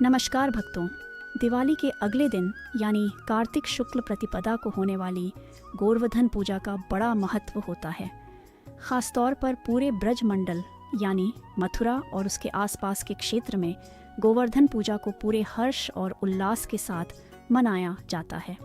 नमस्कार भक्तों। दिवाली के अगले दिन यानी कार्तिक शुक्ल प्रतिपदा को होने वाली गोवर्धन पूजा का बड़ा महत्व होता है। ख़ासतौर पर पूरे ब्रज मंडल यानी मथुरा और उसके आसपास के क्षेत्र में गोवर्धन पूजा को पूरे हर्ष और उल्लास के साथ मनाया जाता है।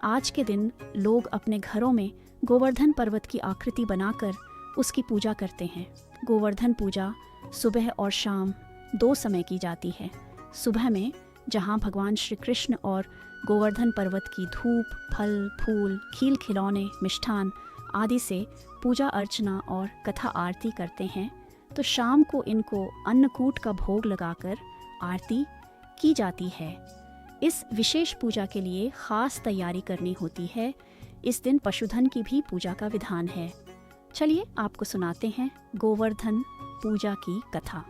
आज के दिन लोग अपने घरों में गोवर्धन पर्वत की आकृति बनाकर उसकी पूजा करते हैं। गोवर्धन पूजा सुबह और शाम दो समय की जाती है। सुबह में जहाँ भगवान श्री कृष्ण और गोवर्धन पर्वत की धूप, फल, फूल, खील खिलौने, मिष्ठान आदि से पूजा अर्चना और कथा आरती करते हैं, तो शाम को इनको अन्नकूट का भोग लगाकर आरती की जाती है। इस विशेष पूजा के लिए खास तैयारी करनी होती है। इस दिन पशुधन की भी पूजा का विधान है। चलिए आपको सुनाते हैं गोवर्धन पूजा की कथा।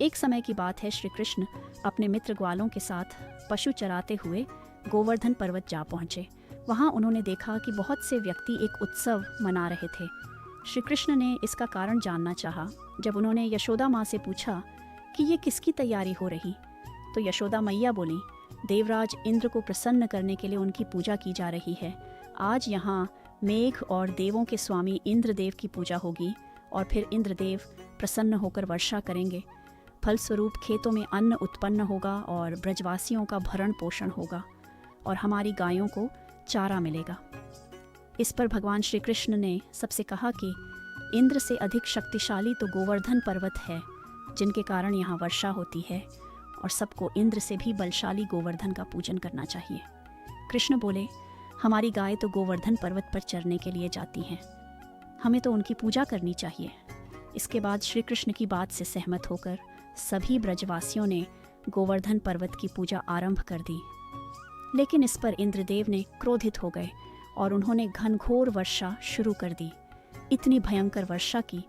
एक समय की बात है, श्री कृष्ण अपने मित्र ग्वालों के साथ पशु चराते हुए गोवर्धन पर्वत जा पहुँचे। वहाँ उन्होंने देखा कि बहुत से व्यक्ति एक उत्सव मना रहे थे। श्री कृष्ण ने इसका कारण जानना चाहा। जब उन्होंने यशोदा माँ से पूछा कि ये किसकी तैयारी हो रही, तो यशोदा मैया बोली, देवराज इंद्र को प्रसन्न करने के लिए उनकी पूजा की जा रही है। आज यहाँ मेघ और देवों के स्वामी इंद्रदेव की पूजा होगी और फिर इंद्रदेव प्रसन्न होकर वर्षा करेंगे। फलस्वरूप खेतों में अन्न उत्पन्न होगा और ब्रजवासियों का भरण पोषण होगा और हमारी गायों को चारा मिलेगा। इस पर भगवान श्री कृष्ण ने सबसे कहा कि इंद्र से अधिक शक्तिशाली तो गोवर्धन पर्वत है, जिनके कारण यहाँ वर्षा होती है, और सबको इंद्र से भी बलशाली गोवर्धन का पूजन करना चाहिए। कृष्ण बोले, हमारी गाय तो गोवर्धन पर्वत पर चरने के लिए जाती हैं, हमें तो उनकी पूजा करनी चाहिए। इसके बाद श्री कृष्ण की बात से सहमत होकर सभी ब्रजवासियों ने गोवर्धन पर्वत की पूजा आरंभ कर दी। लेकिन इस पर इंद्रदेव ने क्रोधित हो गए और उन्होंने घनघोर वर्षा शुरू कर दी। इतनी भयंकर वर्षा की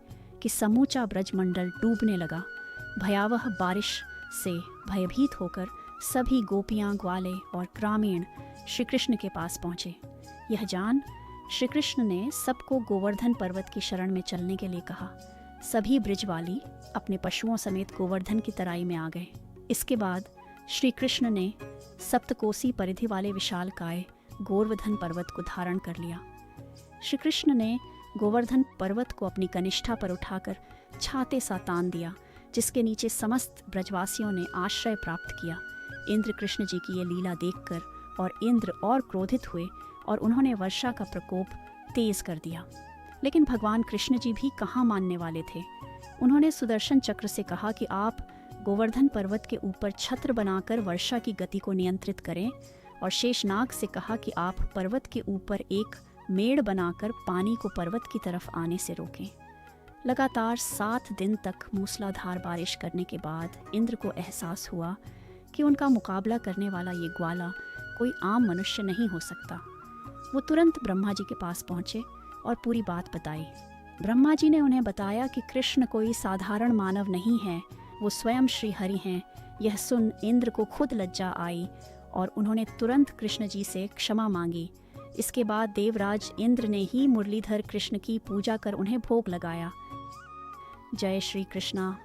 कि समूचा ब्रजमंडल डूबने लगा। भयावह बारिश से भयभीत होकर सभी गोपियाँ, ग्वाले और ग्रामीण श्री कृष्ण के पास पहुँचे। यह जान श्री कृष्ण ने सबको गोवर्धन पर्वत की शरण में चलने के लिए कहा। सभी ब्रिजवाली अपने पशुओं समेत गोवर्धन की तराई में आ गए। इसके बाद श्री कृष्ण ने सप्तकोसी परिधि वाले विशालकाय गोवर्धन पर्वत को धारण कर लिया। श्री कृष्ण ने गोवर्धन पर्वत को अपनी कनिष्ठा पर उठाकर छाते सा तान दिया, जिसके नीचे समस्त ब्रजवासियों ने आश्रय प्राप्त किया। इंद्र कृष्ण जी की ये लीला देखकर और इंद्र और क्रोधित हुए और उन्होंने वर्षा का प्रकोप तेज कर दिया। लेकिन भगवान कृष्ण जी भी कहाँ मानने वाले थे। उन्होंने सुदर्शन चक्र से कहा कि आप गोवर्धन पर्वत के ऊपर छत्र बनाकर वर्षा की गति को नियंत्रित करें, और शेषनाग से कहा कि आप पर्वत के ऊपर एक मेड़ बनाकर पानी को पर्वत की तरफ आने से रोकें। लगातार 7 दिन तक मूसलाधार बारिश करने के बाद इंद्र को एहसास हुआ कि उनका मुकाबला करने वाला ये ग्वाला कोई आम मनुष्य नहीं हो सकता। वो तुरंत ब्रह्मा जी के पास पहुँचे और पूरी बात बताई। ब्रह्मा जी ने उन्हें बताया कि कृष्ण कोई साधारण मानव नहीं है, वो स्वयं श्री हरि हैं। यह सुन इंद्र को खुद लज्जा आई और उन्होंने तुरंत कृष्ण जी से क्षमा मांगी। इसके बाद देवराज इंद्र ने ही मुरलीधर कृष्ण की पूजा कर उन्हें भोग लगाया। जय श्री कृष्णा।